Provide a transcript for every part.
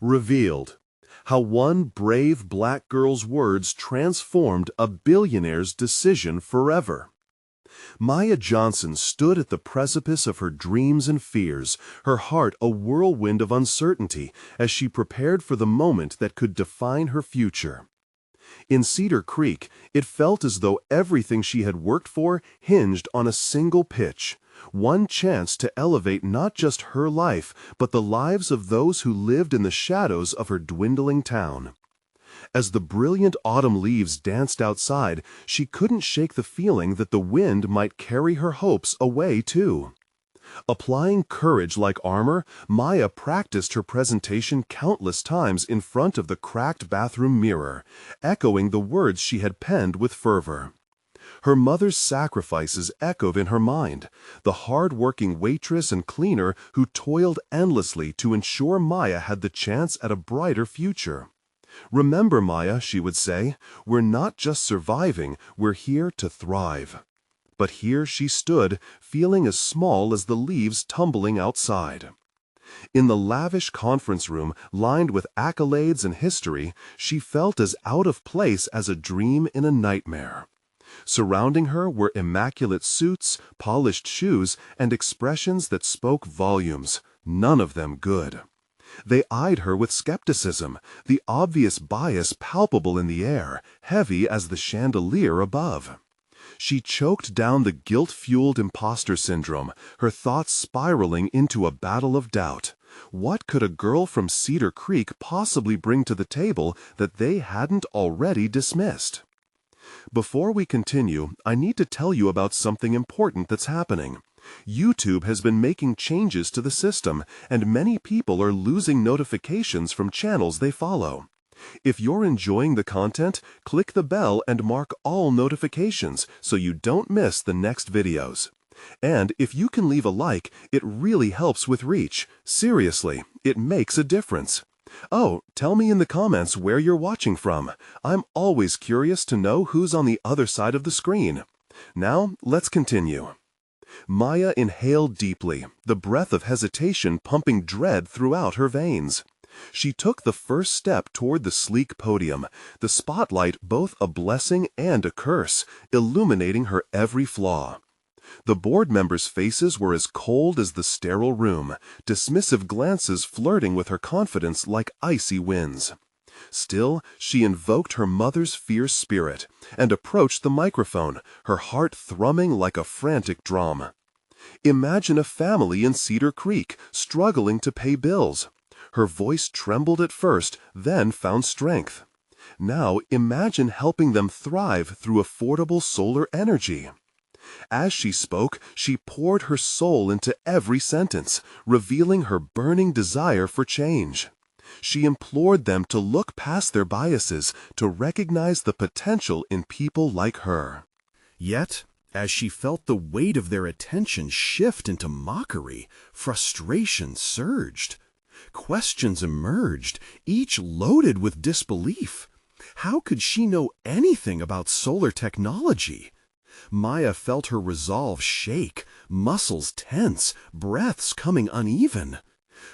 Revealed. How one brave black girl's words transformed a billionaire's decision forever. Maya Johnson stood at the precipice of her dreams and fears, her heart a whirlwind of uncertainty as she prepared for the moment that could define her future. In Cedar Creek, it felt as though everything she had worked for hinged on a single pitch, one chance to elevate not just her life, but the lives of those who lived in the shadows of her dwindling town. As the brilliant autumn leaves danced outside, she couldn't shake the feeling that the wind might carry her hopes away too. Applying courage like armor, Maya practiced her presentation countless times in front of the cracked bathroom mirror, echoing the words she had penned with fervor. Her mother's sacrifices echoed in her mind, the hard-working waitress and cleaner who toiled endlessly to ensure Maya had the chance at a brighter future. "Remember, Maya," she would say, "we're not just surviving, we're here to thrive." But here she stood, feeling as small as the leaves tumbling outside. In the lavish conference room, lined with accolades and history, she felt as out of place as a dream in a nightmare. Surrounding her were immaculate suits, polished shoes, and expressions that spoke volumes, none of them good. They eyed her with skepticism, the obvious bias palpable in the air, heavy as the chandelier above. She choked down the guilt-fueled imposter syndrome, her thoughts spiraling into a battle of doubt. What could a girl from Cedar Creek possibly bring to the table that they hadn't already dismissed? Before we continue, I need to tell you about something important that's happening. YouTube has been making changes to the system, and many people are losing notifications from channels they follow. If you're enjoying the content, click the bell and mark all notifications so you don't miss the next videos. And if you can leave a like, it really helps with reach. Seriously, it makes a difference. Oh, tell me in the comments where you're watching from. I'm always curious to know who's on the other side of the screen. Now, let's continue. Maya inhaled deeply, the breath of hesitation pumping dread throughout her veins. She took the first step toward the sleek podium, the spotlight both a blessing and a curse, illuminating her every flaw. The board members' faces were as cold as the sterile room, dismissive glances flirting with her confidence like icy winds. Still, she invoked her mother's fierce spirit and approached the microphone, her heart thrumming like a frantic drum. Imagine a family in Cedar Creek struggling to pay bills. Her voice trembled at first, then found strength. Now imagine helping them thrive through affordable solar energy. As she spoke, she poured her soul into every sentence, revealing her burning desire for change. She implored them to look past their biases, to recognize the potential in people like her. Yet, as she felt the weight of their attention shift into mockery, frustration surged. Questions emerged, each loaded with disbelief. How could she know anything about solar technology? Maya felt her resolve shake, muscles tense, breaths coming uneven.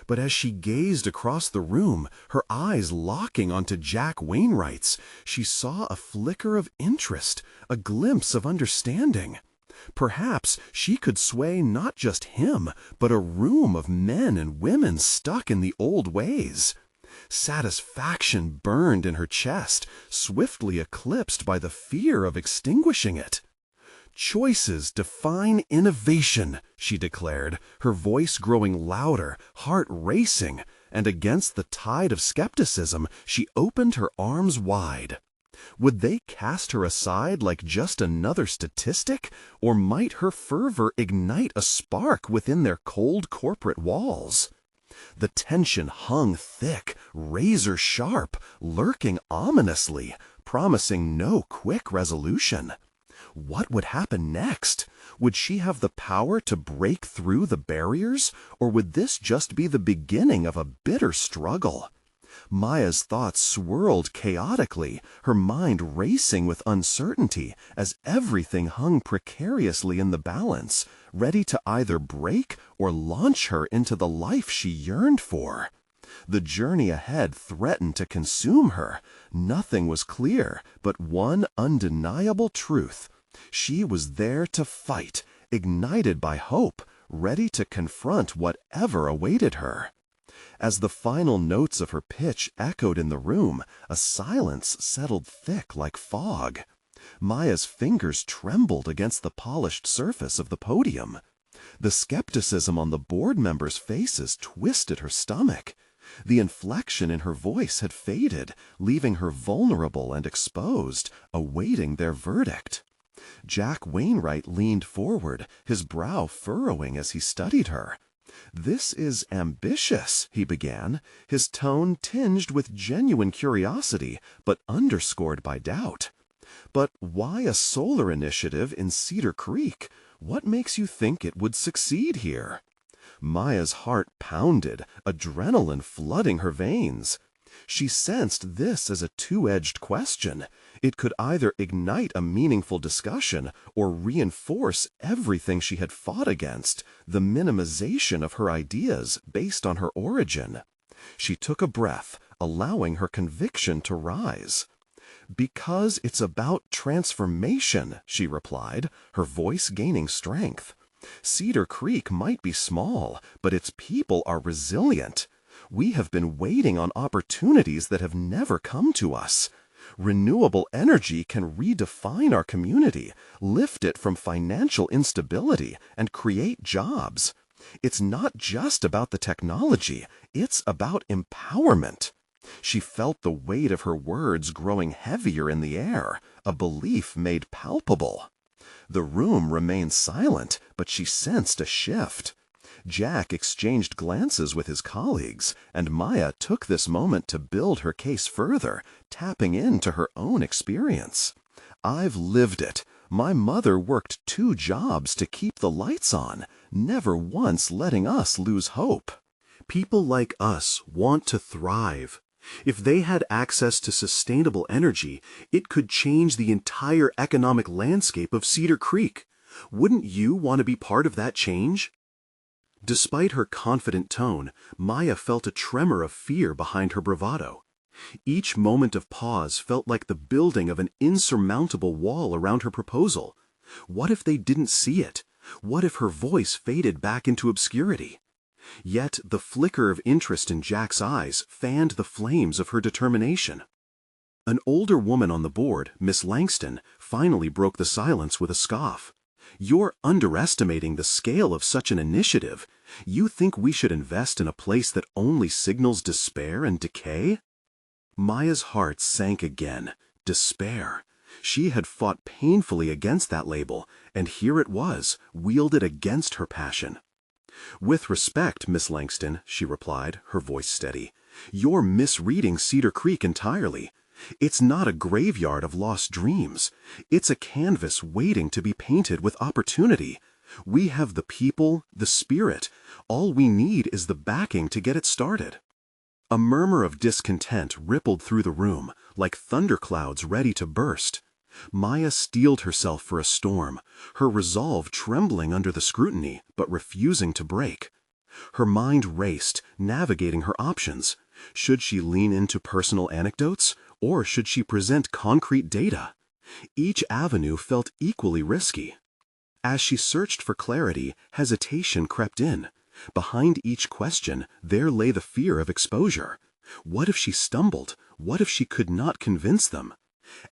But as she gazed across the room, her eyes locking onto Jack Wainwright's, she saw a flicker of interest, a glimpse of understanding. Perhaps she could sway not just him, but a room of men and women stuck in the old ways. Satisfaction burned in her chest, swiftly eclipsed by the fear of extinguishing it. "Choices define innovation," she declared, her voice growing louder, heart racing, and against the tide of skepticism, she opened her arms wide. Would they cast her aside like just another statistic, or might her fervor ignite a spark within their cold corporate walls? The tension hung thick, razor sharp, lurking ominously, promising no quick resolution. What would happen next? Would she have the power to break through the barriers, or would this just be the beginning of a bitter struggle? Maya's thoughts swirled chaotically, her mind racing with uncertainty as everything hung precariously in the balance, ready to either break or launch her into the life she yearned for. The journey ahead threatened to consume her. Nothing was clear, but one undeniable truth. She was there to fight, ignited by hope, ready to confront whatever awaited her. As the final notes of her pitch echoed in the room, a silence settled thick like fog. Maya's fingers trembled against the polished surface of the podium. The skepticism on the board members' faces twisted her stomach. The inflection in her voice had faded, leaving her vulnerable and exposed, awaiting their verdict. Jack Wainwright leaned forward, his brow furrowing as he studied her. "This is ambitious," he began, his tone tinged with genuine curiosity, but underscored by doubt. "But why a solar initiative in Cedar Creek? What makes you think it would succeed here?" Maya's heart pounded, adrenaline flooding her veins. She sensed this as a two-edged question. It could either ignite a meaningful discussion or reinforce everything she had fought against, the minimization of her ideas based on her origin. She took a breath, allowing her conviction to rise. "Because it's about transformation," she replied, her voice gaining strength. "Cedar Creek might be small, but its people are resilient. We have been waiting on opportunities that have never come to us. Renewable energy can redefine our community, lift it from financial instability, and create jobs. It's not just about the technology, it's about empowerment." She felt the weight of her words growing heavier in the air, a belief made palpable. The room remained silent, but she sensed a shift. Jack exchanged glances with his colleagues, and Maya took this moment to build her case further, tapping into her own experience. "I've lived it. My mother worked 2 jobs to keep the lights on, never once letting us lose hope. People like us want to thrive. If they had access to sustainable energy, it could change the entire economic landscape of Cedar Creek. Wouldn't you want to be part of that change?" Despite her confident tone, Maya felt a tremor of fear behind her bravado. Each moment of pause felt like the building of an insurmountable wall around her proposal. What if they didn't see it? What if her voice faded back into obscurity? Yet the flicker of interest in Jack's eyes fanned the flames of her determination. An older woman on the board, Miss Langston, finally broke the silence with a scoff. "You're underestimating the scale of such an initiative. You think we should invest in a place that only signals despair and decay?" Maya's heart sank again. Despair. She had fought painfully against that label, and here it was, wielded against her passion. "With respect, Miss Langston," she replied, her voice steady, "you're misreading Cedar Creek entirely. It's not a graveyard of lost dreams. It's a canvas waiting to be painted with opportunity. We have the people, the spirit. All we need is the backing to get it started." A murmur of discontent rippled through the room, like thunderclouds ready to burst. Maya steeled herself for a storm, her resolve trembling under the scrutiny, but refusing to break. Her mind raced, navigating her options. Should she lean into personal anecdotes, or should she present concrete data? Each avenue felt equally risky. As she searched for clarity, hesitation crept in. Behind each question, there lay the fear of exposure. What if she stumbled? What if she could not convince them?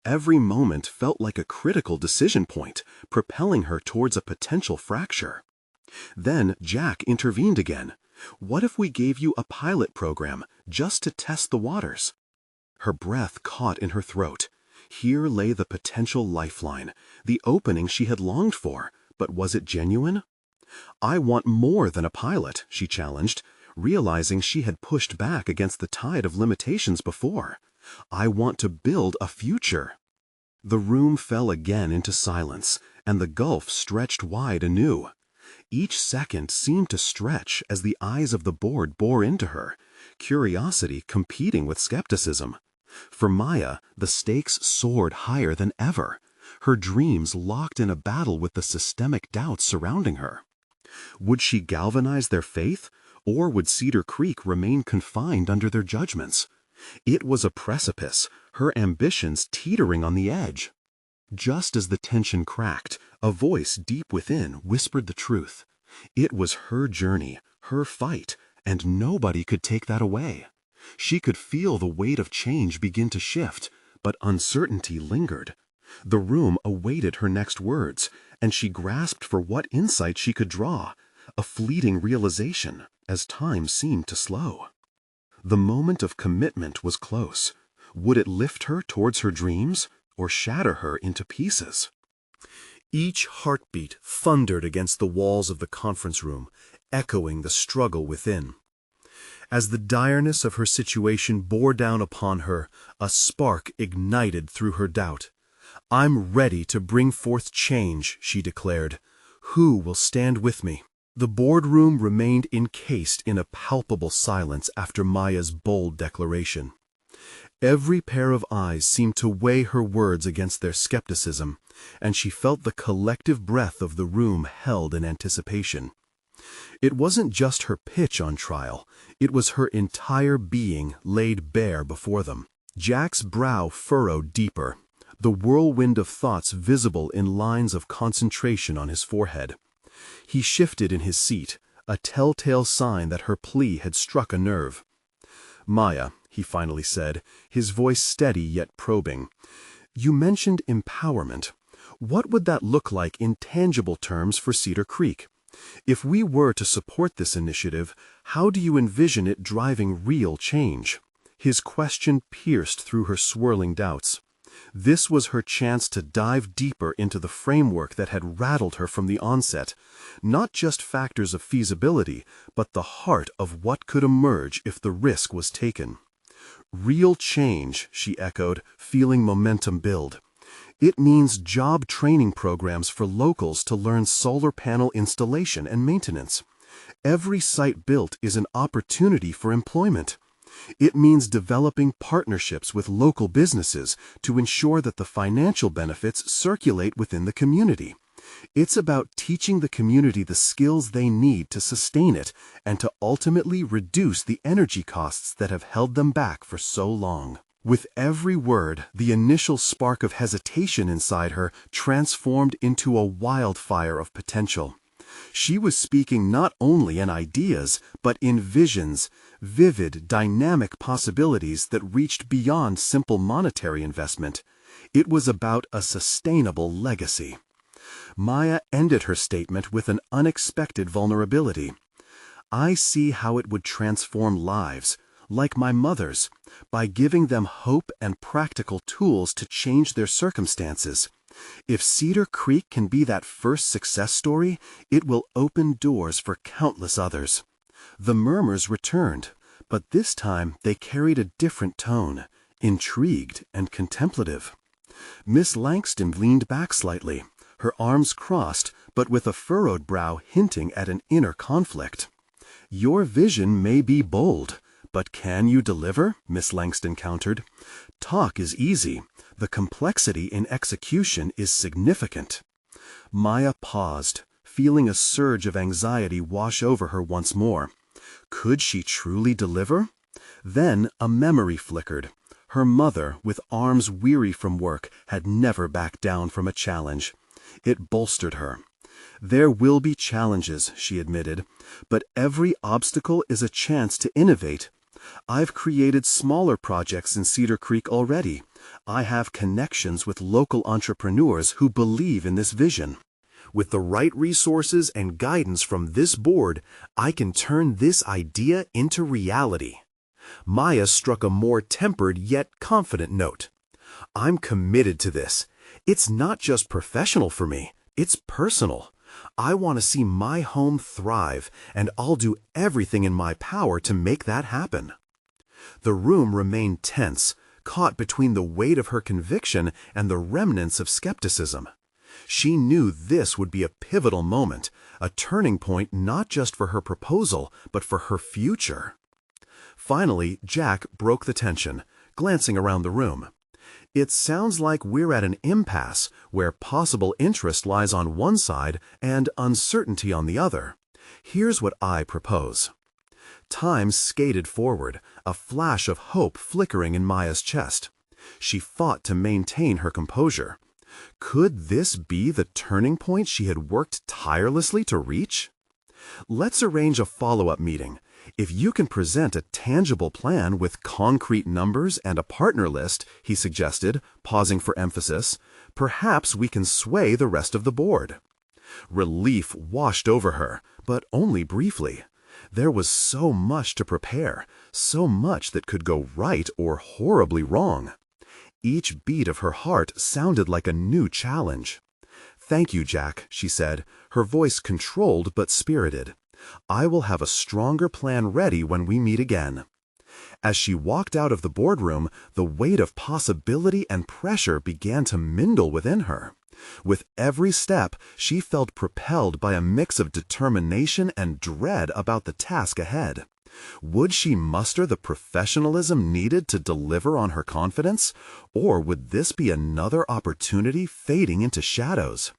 Every moment felt like a critical decision point, propelling her towards a potential fracture. Then Jack intervened again. "What if we gave you a pilot program, just to test the waters?" Her breath caught in her throat. Here lay the potential lifeline, the opening she had longed for, but was it genuine? "I want more than a pilot," she challenged, realizing she had pushed back against the tide of limitations before. "I want to build a future." The room fell again into silence, and the gulf stretched wide anew. Each second seemed to stretch as the eyes of the board bore into her, curiosity competing with skepticism. For Maya, the stakes soared higher than ever, her dreams locked in a battle with the systemic doubts surrounding her. Would she galvanize their faith, Or would Cedar Creek remain confined under their judgments? It was a precipice, her ambitions teetering on the edge. Just as the tension cracked, a voice deep within whispered the truth. It was her journey, her fight, and nobody could take that away. She could feel the weight of change begin to shift, but uncertainty lingered. The room awaited her next words, and she grasped for what insight she could draw, a fleeting realization as time seemed to slow. The moment of commitment was close. Would it lift her towards her dreams, or shatter her into pieces? Each heartbeat thundered against the walls of the conference room, echoing the struggle within. As the direness of her situation bore down upon her, a spark ignited through her doubt. "I'm ready to bring forth change," she declared. "Who will stand with me?" The boardroom remained encased in a palpable silence after Maya's bold declaration. Every pair of eyes seemed to weigh her words against their skepticism, and she felt the collective breath of the room held in anticipation. It wasn't just her pitch on trial, it was her entire being laid bare before them. Jack's brow furrowed deeper, the whirlwind of thoughts visible in lines of concentration on his forehead. He shifted in his seat, a telltale sign that her plea had struck a nerve. "Maya," he finally said, his voice steady yet probing, "you mentioned empowerment. What would that look like in tangible terms for Cedar Creek? If we were to support this initiative, how do you envision it driving real change?" His question pierced through her swirling doubts. This was her chance to dive deeper into the framework that had rattled her from the onset, not just factors of feasibility, but the heart of what could emerge if the risk was taken. "Real change," she echoed, feeling momentum build. "It means job training programs for locals to learn solar panel installation and maintenance. Every site built is an opportunity for employment. It means developing partnerships with local businesses to ensure that the financial benefits circulate within the community. It's about teaching the community the skills they need to sustain it and to ultimately reduce the energy costs that have held them back for so long." With every word, the initial spark of hesitation inside her transformed into a wildfire of potential. She was speaking not only in ideas, but in visions, vivid, dynamic possibilities that reached beyond simple monetary investment. It was about a sustainable legacy. Maya ended her statement with an unexpected vulnerability. "I see how it would transform lives, like my mother's, by giving them hope and practical tools to change their circumstances. If Cedar Creek can be that first success story, it will open doors for countless others." The murmurs returned, but this time they carried a different tone, intrigued and contemplative. Miss Langston leaned back slightly, her arms crossed, but with a furrowed brow hinting at an inner conflict. "Your vision may be bold, but can you deliver?" Miss Langston countered. "Talk is easy. The complexity in execution is significant." Maya paused, feeling a surge of anxiety wash over her once more. Could she truly deliver? Then a memory flickered. Her mother, with arms weary from work, had never backed down from a challenge. It bolstered her. "There will be challenges," she admitted, "but every obstacle is a chance to innovate. I've created smaller projects in Cedar Creek already. I have connections with local entrepreneurs who believe in this vision. With the right resources and guidance from this board, I can turn this idea into reality." Maya struck a more tempered yet confident note. "I'm committed to this. It's not just professional for me, it's personal. I want to see my home thrive, and I'll do everything in my power to make that happen." The room remained tense, caught between the weight of her conviction and the remnants of skepticism. She knew this would be a pivotal moment, a turning point not just for her proposal, but for her future. Finally, Jack broke the tension, glancing around the room. "It sounds like we're at an impasse where possible interest lies on one side and uncertainty on the other. Here's what I propose." Time skated forward, a flash of hope flickering in Maya's chest. She fought to maintain her composure. Could this be the turning point she had worked tirelessly to reach? Let's arrange a follow-up meeting. If you can present a tangible plan with concrete numbers and a partner list, he suggested, pausing for emphasis, perhaps we can sway the rest of the board. Relief washed over her, but only briefly. There was so much to prepare, so much that could go right or horribly wrong. Each beat of her heart sounded like a new challenge. "Thank you, Jack," she said, her voice controlled but spirited. "I will have a stronger plan ready when we meet again." As she walked out of the boardroom, the weight of possibility and pressure began to mingle within her. With every step, she felt propelled by a mix of determination and dread about the task ahead. Would she muster the professionalism needed to deliver on her confidence, or would this be another opportunity fading into shadows?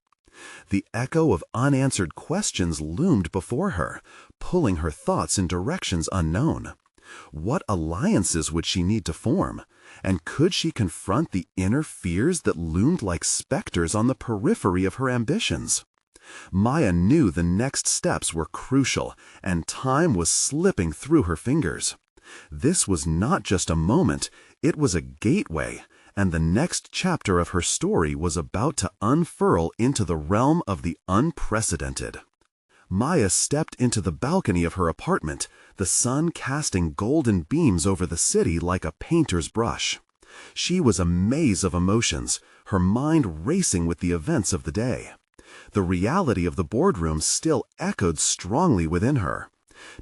The echo of unanswered questions loomed before her, pulling her thoughts in directions unknown. What alliances would she need to form? And could she confront the inner fears that loomed like specters on the periphery of her ambitions? Maya knew the next steps were crucial, and time was slipping through her fingers. This was not just a moment, it was a gateway, and the next chapter of her story was about to unfurl into the realm of the unprecedented. Maya stepped into the balcony of her apartment, the sun casting golden beams over the city like a painter's brush. She was a maze of emotions, her mind racing with the events of the day. The reality of the boardroom still echoed strongly within her.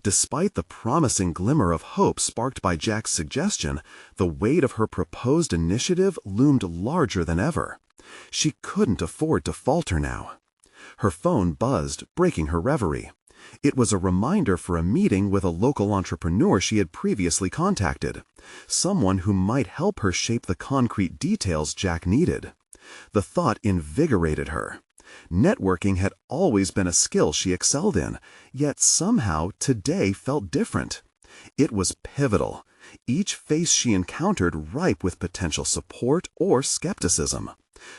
Despite the promising glimmer of hope sparked by Jack's suggestion, the weight of her proposed initiative loomed larger than ever. She couldn't afford to falter now. Her phone buzzed, breaking her reverie. It was a reminder for a meeting with a local entrepreneur she had previously contacted, someone who might help her shape the concrete details Jack needed. The thought invigorated her. Networking had always been a skill she excelled in, yet somehow today felt different. It was pivotal, each face she encountered ripe with potential support or skepticism.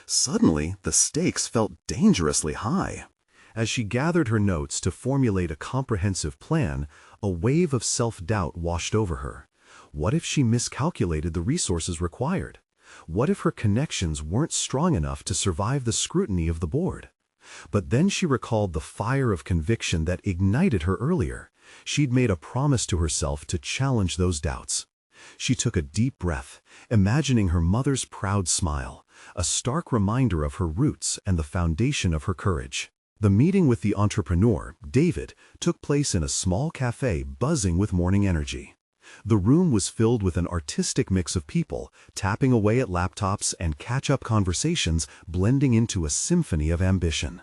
Suddenly, the stakes felt dangerously high. As she gathered her notes to formulate a comprehensive plan, a wave of self-doubt washed over her. What if she miscalculated the resources required? What if her connections weren't strong enough to survive the scrutiny of the board? But then she recalled the fire of conviction that ignited her earlier. She'd made a promise to herself to challenge those doubts. She took a deep breath, imagining her mother's proud smile, a stark reminder of her roots and the foundation of her courage. The meeting with the entrepreneur, David, took place in a small cafe buzzing with morning energy. The room was filled with an artistic mix of people, tapping away at laptops and catch-up conversations blending into a symphony of ambition.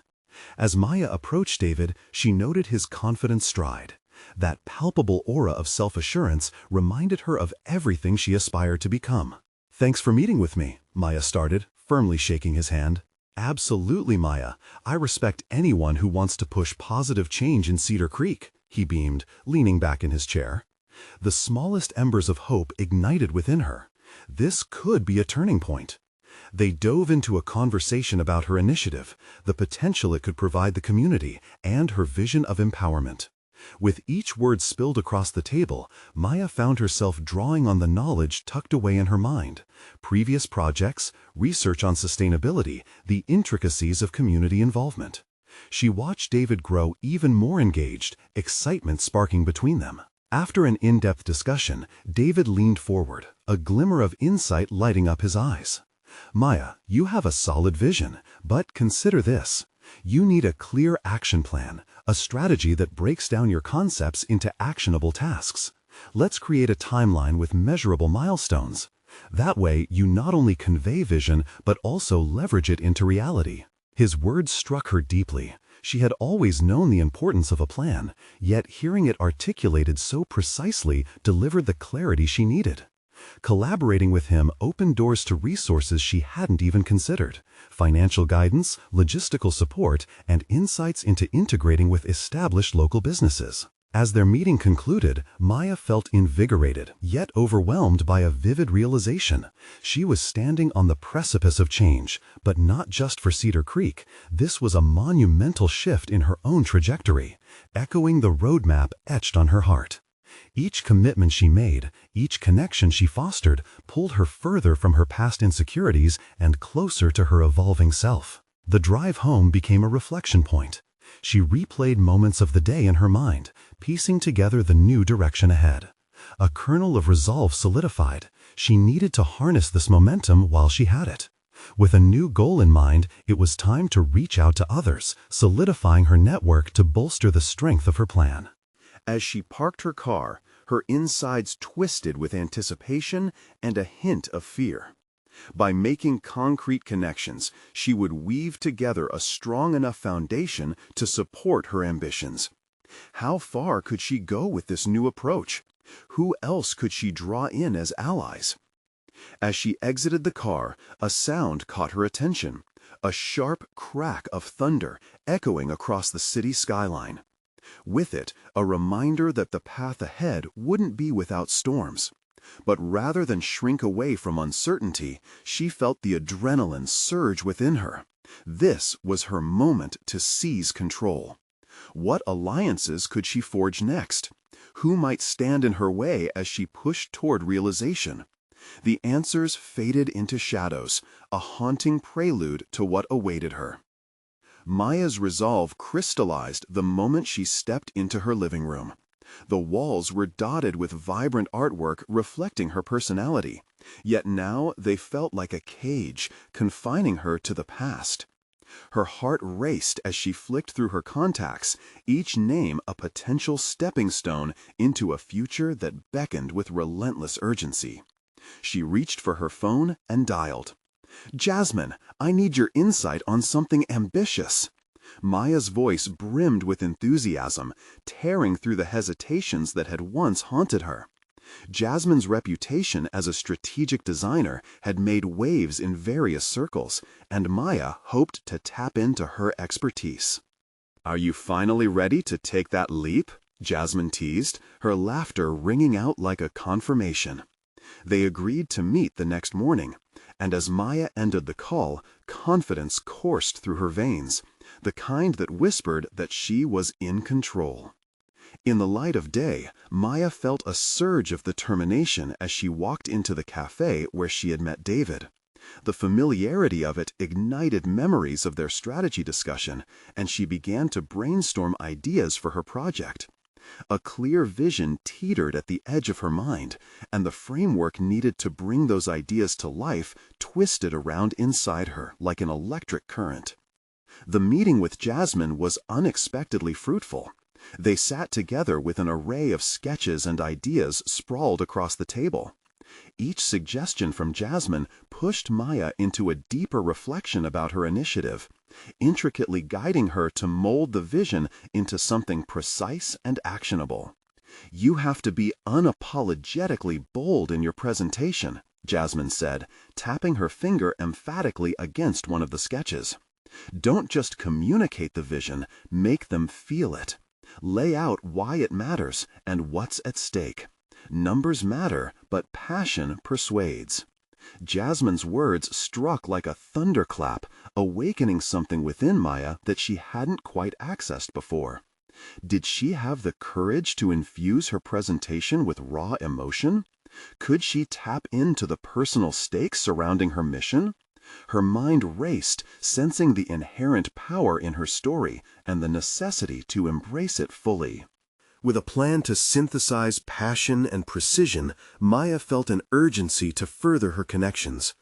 As Maya approached David, she noted his confident stride. That palpable aura of self-assurance reminded her of everything she aspired to become. "Thanks for meeting with me," Maya started, firmly shaking his hand. "Absolutely, Maya. I respect anyone who wants to push positive change in Cedar Creek," he beamed, leaning back in his chair. The smallest embers of hope ignited within her. This could be a turning point. They dove into a conversation about her initiative, the potential it could provide the community, and her vision of empowerment. With each word spilled across the table, Maya found herself drawing on the knowledge tucked away in her mind, previous projects, research on sustainability, the intricacies of community involvement. She watched David grow even more engaged, excitement sparking between them. After an in-depth discussion, David leaned forward, a glimmer of insight lighting up his eyes. "Maya, you have a solid vision, but consider this. You need a clear action plan, a strategy that breaks down your concepts into actionable tasks. Let's create a timeline with measurable milestones. That way, you not only convey vision, but also leverage it into reality." His words struck her deeply. She had always known the importance of a plan, yet hearing it articulated so precisely delivered the clarity she needed. Collaborating with him opened doors to resources she hadn't even considered: financial guidance, logistical support, and insights into integrating with established local businesses. As their meeting concluded, Maya felt invigorated, yet overwhelmed by a vivid realization. She was standing on the precipice of change, but not just for Cedar Creek. This was a monumental shift in her own trajectory, echoing the roadmap etched on her heart. Each commitment she made, each connection she fostered, pulled her further from her past insecurities and closer to her evolving self. The drive home became a reflection point. She replayed moments of the day in her mind, piecing together the new direction ahead. A kernel of resolve solidified. She needed to harness this momentum while she had it. With a new goal in mind, it was time to reach out to others, solidifying her network to bolster the strength of her plan. As she parked her car, her insides twisted with anticipation and a hint of fear. By making concrete connections, she would weave together a strong enough foundation to support her ambitions. How far could she go with this new approach? Who else could she draw in as allies? As she exited the car, a sound caught her attention, a sharp crack of thunder echoing across the city skyline. With it, a reminder that the path ahead wouldn't be without storms. But rather than shrink away from uncertainty, she felt the adrenaline surge within her. This was her moment to seize control. What alliances could she forge next? Who might stand in her way as she pushed toward realization? The answers faded into shadows, a haunting prelude to what awaited her. Maya's resolve crystallized the moment she stepped into her living room. The walls were dotted with vibrant artwork reflecting her personality, yet now they felt like a cage, confining her to the past. Her heart raced as she flicked through her contacts, each name a potential stepping stone into a future that beckoned with relentless urgency. She reached for her phone and dialed. "Jasmine, I need your insight on something ambitious." Maya's voice brimmed with enthusiasm, tearing through the hesitations that had once haunted her. Jasmine's reputation as a strategic designer had made waves in various circles, and Maya hoped to tap into her expertise. "Are you finally ready to take that leap?" Jasmine teased, her laughter ringing out like a confirmation. They agreed to meet the next morning, and as Maya ended the call, confidence coursed through her veins, the kind that whispered that she was in control. In the light of day, Maya felt a surge of determination as she walked into the cafe where she had met David. The familiarity of it ignited memories of their strategy discussion, and she began to brainstorm ideas for her project. A clear vision teetered at the edge of her mind, and the framework needed to bring those ideas to life twisted around inside her like an electric current. The meeting with Jasmine was unexpectedly fruitful. They sat together with an array of sketches and ideas sprawled across the table. Each suggestion from Jasmine pushed Maya into a deeper reflection about her initiative, intricately guiding her to mold the vision into something precise and actionable. "You have to be unapologetically bold in your presentation," Jasmine said, tapping her finger emphatically against one of the sketches. "Don't just communicate the vision, make them feel it. Lay out why it matters and what's at stake. Numbers matter, but passion persuades." Jasmine's words struck like a thunderclap, awakening something within Maya that she hadn't quite accessed before. Did she have the courage to infuse her presentation with raw emotion? Could she tap into the personal stakes surrounding her mission? Her mind raced, sensing the inherent power in her story and the necessity to embrace it fully. With a plan to synthesize passion and precision, Maya felt an urgency to further her connections.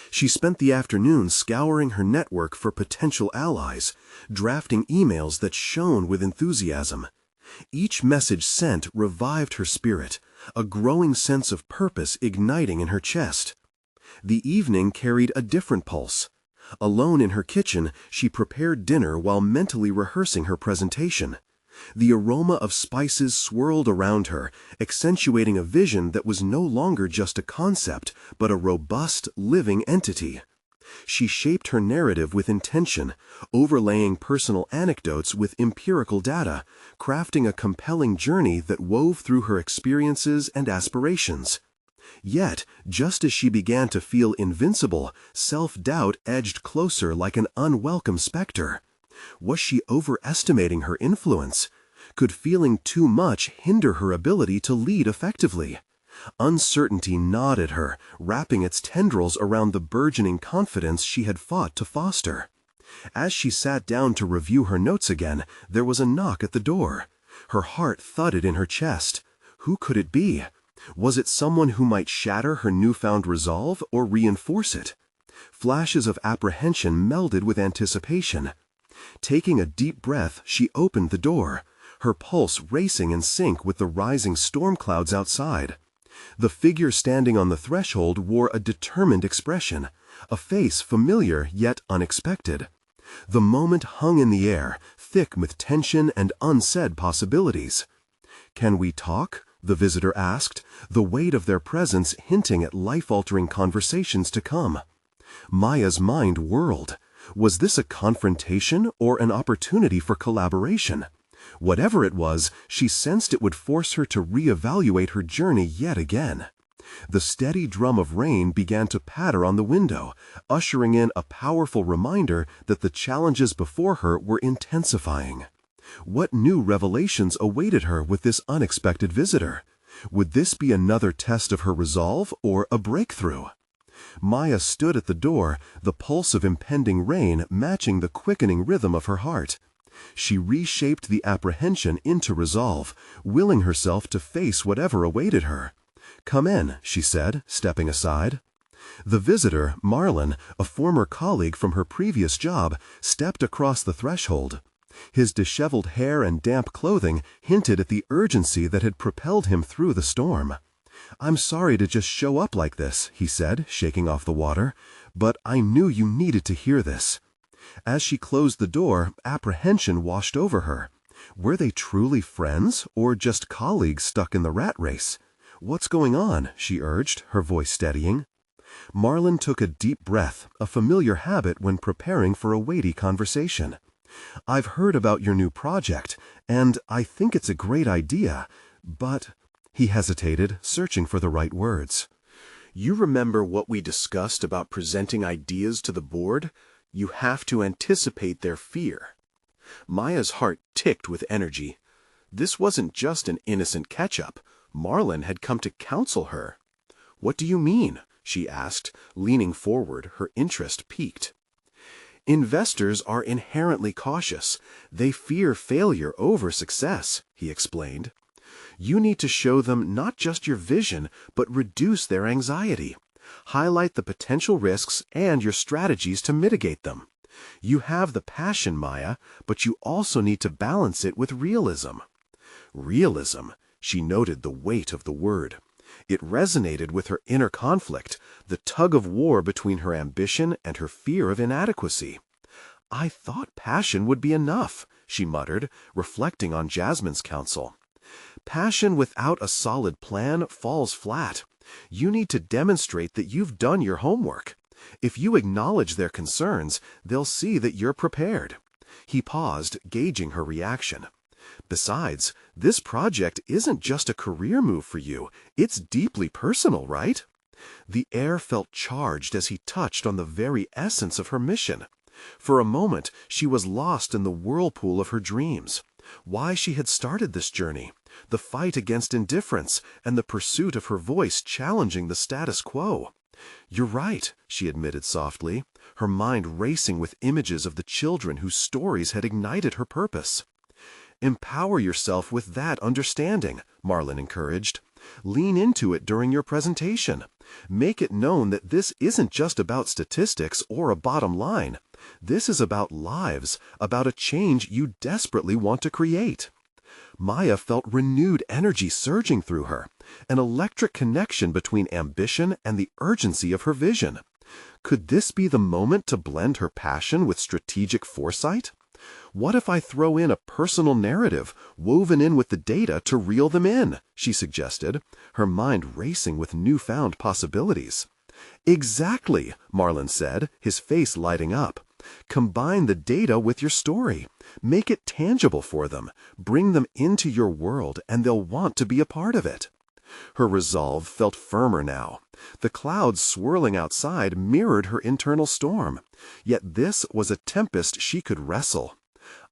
She spent the afternoon scouring her network for potential allies, drafting emails that shone with enthusiasm. Each message sent revived her spirit, a growing sense of purpose igniting in her chest. The evening carried a different pulse. Alone in her kitchen, she prepared dinner while mentally rehearsing her presentation. The aroma of spices swirled around her, accentuating a vision that was no longer just a concept, but a robust, living entity. She shaped her narrative with intention, overlaying personal anecdotes with empirical data, crafting a compelling journey that wove through her experiences and aspirations. Yet, just as she began to feel invincible, self-doubt edged closer like an unwelcome specter. Was she overestimating her influence? Could feeling too much hinder her ability to lead effectively? Uncertainty gnawed at her, wrapping its tendrils around the burgeoning confidence she had fought to foster. As she sat down to review her notes again, there was a knock at the door. Her heart thudded in her chest. Who could it be? Was it someone who might shatter her newfound resolve or reinforce it? Flashes of apprehension melded with anticipation. Taking a deep breath, she opened the door, her pulse racing in sync with the rising storm clouds outside. The figure standing on the threshold wore a determined expression, a face familiar yet unexpected. The moment hung in the air, thick with tension and unsaid possibilities. "Can we talk?" the visitor asked, the weight of their presence hinting at life-altering conversations to come. Maya's mind whirled. Was this a confrontation or an opportunity for collaboration? Whatever it was, she sensed it would force her to reevaluate her journey yet again. The steady drum of rain began to patter on the window, ushering in a powerful reminder that the challenges before her were intensifying. What new revelations awaited her with this unexpected visitor? Would this be another test of her resolve or a breakthrough? Maya stood at the door, the pulse of impending rain matching the quickening rhythm of her heart. She reshaped the apprehension into resolve, willing herself to face whatever awaited her. "Come in," she said, stepping aside. The visitor, Marlon, a former colleague from her previous job, stepped across the threshold. His disheveled hair and damp clothing hinted at the urgency that had propelled him through the storm. "I'm sorry to just show up like this," he said, shaking off the water, "but I knew you needed to hear this." As she closed the door, apprehension washed over her. Were they truly friends, or just colleagues stuck in the rat race? "What's going on?" she urged, her voice steadying. Marlon took a deep breath, a familiar habit when preparing for a weighty conversation. "I've heard about your new project, and I think it's a great idea, but—" He hesitated, searching for the right words. "You remember what we discussed about presenting ideas to the board? You have to anticipate their fear." Maya's heart ticked with energy. This wasn't just an innocent catch-up. Marlon had come to counsel her. "What do you mean?" she asked, leaning forward, her interest piqued. "Investors are inherently cautious. They fear failure over success," he explained. "You need to show them not just your vision, but reduce their anxiety. Highlight the potential risks and your strategies to mitigate them. You have the passion, Maya, but you also need to balance it with realism." Realism. She noted the weight of the word. It resonated with her inner conflict, the tug-of-war between her ambition and her fear of inadequacy. "I thought passion would be enough," she muttered, reflecting on Jasmine's counsel. "Passion without a solid plan falls flat. You need to demonstrate that you've done your homework. If you acknowledge their concerns, they'll see that you're prepared." He paused, gauging her reaction. "Besides, this project isn't just a career move for you. It's deeply personal, right?" The air felt charged as he touched on the very essence of her mission. For a moment, she was lost in the whirlpool of her dreams. Why she had started this journey, the fight against indifference, and the pursuit of her voice challenging the status quo. "You're right," she admitted softly, her mind racing with images of the children whose stories had ignited her purpose. "Empower yourself with that understanding," Marlon encouraged. "Lean into it during your presentation. Make it known that this isn't just about statistics or a bottom line. This is about lives, about a change you desperately want to create." Maya felt renewed energy surging through her, an electric connection between ambition and the urgency of her vision. Could this be the moment to blend her passion with strategic foresight? "What if I throw in a personal narrative, woven in with the data to reel them in?" she suggested, her mind racing with newfound possibilities. Exactly, Marlon said, his face lighting up. Combine the data with your story. Make it tangible for them. Bring them into your world, and they'll want to be a part of it. Her resolve felt firmer now. The clouds swirling outside mirrored her internal storm. Yet this was a tempest she could wrestle.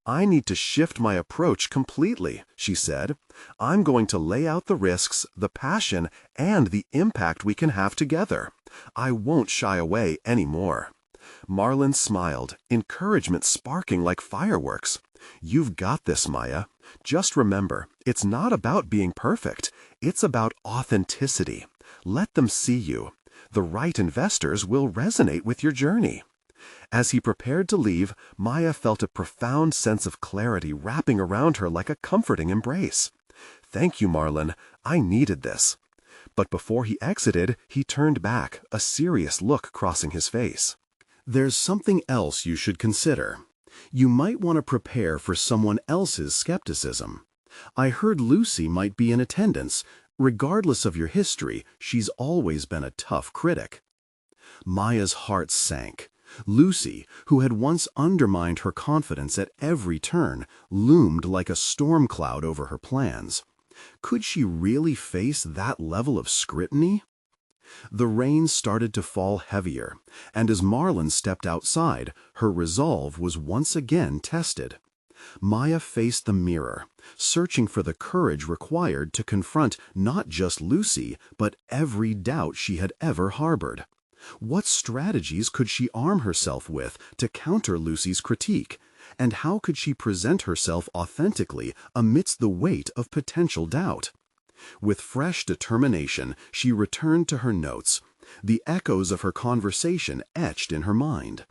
I need to shift my approach completely, she said. I'm going to lay out the risks, the passion, and the impact we can have together. I won't shy away anymore. Marlon smiled, encouragement sparking like fireworks. You've got this, Maya. Just remember, it's not about being perfect. It's about authenticity. Let them see you. The right investors will resonate with your journey. As he prepared to leave, Maya felt a profound sense of clarity wrapping around her like a comforting embrace. Thank you, Marlon. I needed this. But before he exited, he turned back, a serious look crossing his face. There's something else you should consider. You might want to prepare for someone else's skepticism. I heard Lucy might be in attendance. Regardless of your history, she's always been a tough critic. Maya's heart sank. Lucy, who had once undermined her confidence at every turn, loomed like a storm cloud over her plans. Could she really face that level of scrutiny? The rain started to fall heavier, and as Marlon stepped outside, her resolve was once again tested. Maya faced the mirror, searching for the courage required to confront not just Lucy, but every doubt she had ever harbored. What strategies could she arm herself with to counter Lucy's critique? And how could she present herself authentically amidst the weight of potential doubt? With fresh determination, she returned to her notes, the echoes of her conversation etched in her mind.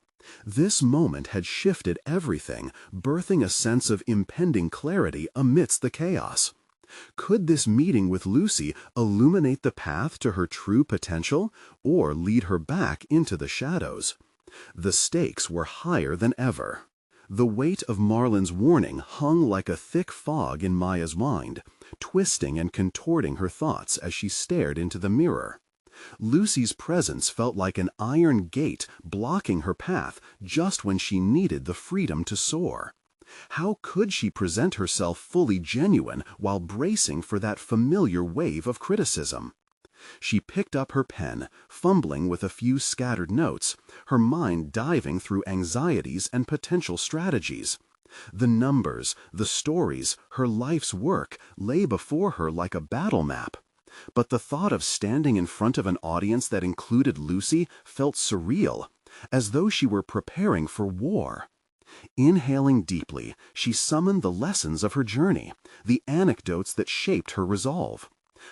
This moment had shifted everything, birthing a sense of impending clarity amidst the chaos. Could this meeting with Lucy illuminate the path to her true potential, or lead her back into the shadows? The stakes were higher than ever. The weight of Marlon's warning hung like a thick fog in Maya's mind, twisting and contorting her thoughts as she stared into the mirror. Lucy's presence felt like an iron gate blocking her path just when she needed the freedom to soar. How could she present herself fully genuine while bracing for that familiar wave of criticism? She picked up her pen, fumbling with a few scattered notes, her mind diving through anxieties and potential strategies. The numbers, the stories, her life's work lay before her like a battle map. But the thought of standing in front of an audience that included Lucy felt surreal, as though she were preparing for war. Inhaling deeply, she summoned the lessons of her journey, the anecdotes that shaped her resolve.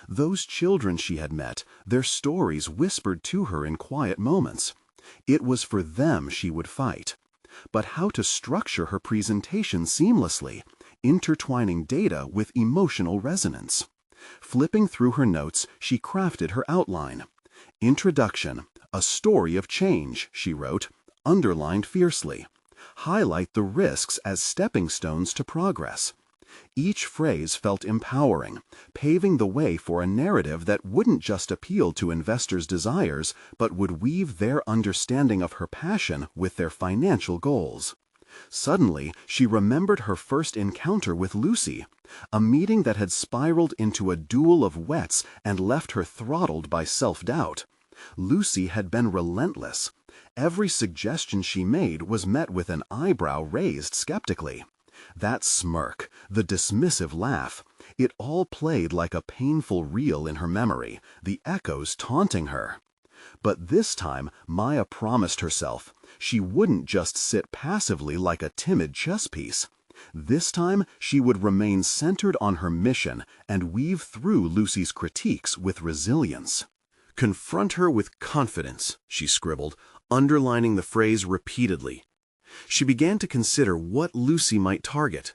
Those children she had met, their stories whispered to her in quiet moments. It was for them she would fight. But how to structure her presentation seamlessly, intertwining data with emotional resonance? Flipping through her notes, she crafted her outline. Introduction, a story of change, she wrote, underlined fiercely. Highlight the risks as stepping stones to progress. Each phrase felt empowering, paving the way for a narrative that wouldn't just appeal to investors' desires, but would weave their understanding of her passion with their financial goals. Suddenly, she remembered her first encounter with Lucy, a meeting that had spiraled into a duel of wits and left her throttled by self-doubt. Lucy had been relentless. Every suggestion she made was met with an eyebrow raised skeptically. That smirk, the dismissive laugh, it all played like a painful reel in her memory, the echoes taunting her. But this time, Maya promised herself, she wouldn't just sit passively like a timid chess piece. This time, she would remain centered on her mission and weave through Lucy's critiques with resilience. Confront her with confidence, she scribbled, underlining the phrase repeatedly. She began to consider what Lucy might target.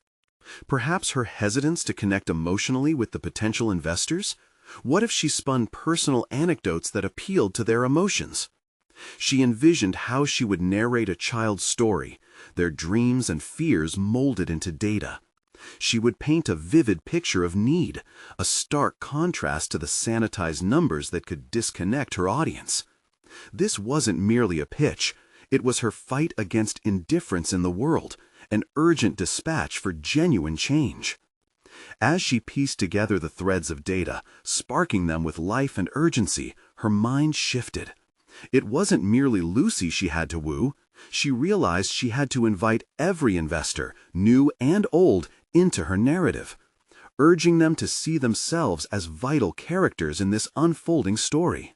Perhaps her hesitance to connect emotionally with the potential investors? What if she spun personal anecdotes that appealed to their emotions? She envisioned how she would narrate a child's story, their dreams and fears molded into data. She would paint a vivid picture of need, a stark contrast to the sanitized numbers that could disconnect her audience. This wasn't merely a pitch. It was her fight against indifference in the world, an urgent dispatch for genuine change. As she pieced together the threads of data, sparking them with life and urgency, her mind shifted. It wasn't merely Lucy she had to woo. She realized she had to invite every investor, new and old, into her narrative, urging them to see themselves as vital characters in this unfolding story.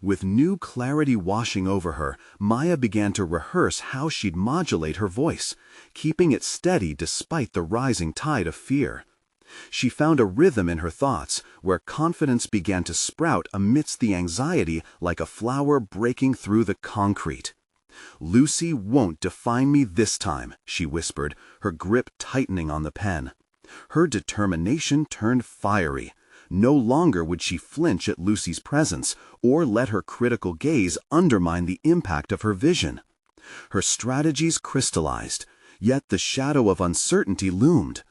With new clarity washing over her, Maya began to rehearse how she'd modulate her voice, keeping it steady despite the rising tide of fear. She found a rhythm in her thoughts, where confidence began to sprout amidst the anxiety like a flower breaking through the concrete. "Lucy won't define me this time," she whispered, her grip tightening on the pen. Her determination turned fiery. No longer would she flinch at Lucy's presence or let her critical gaze undermine the impact of her vision. Her strategies crystallized, yet the shadow of uncertainty loomed.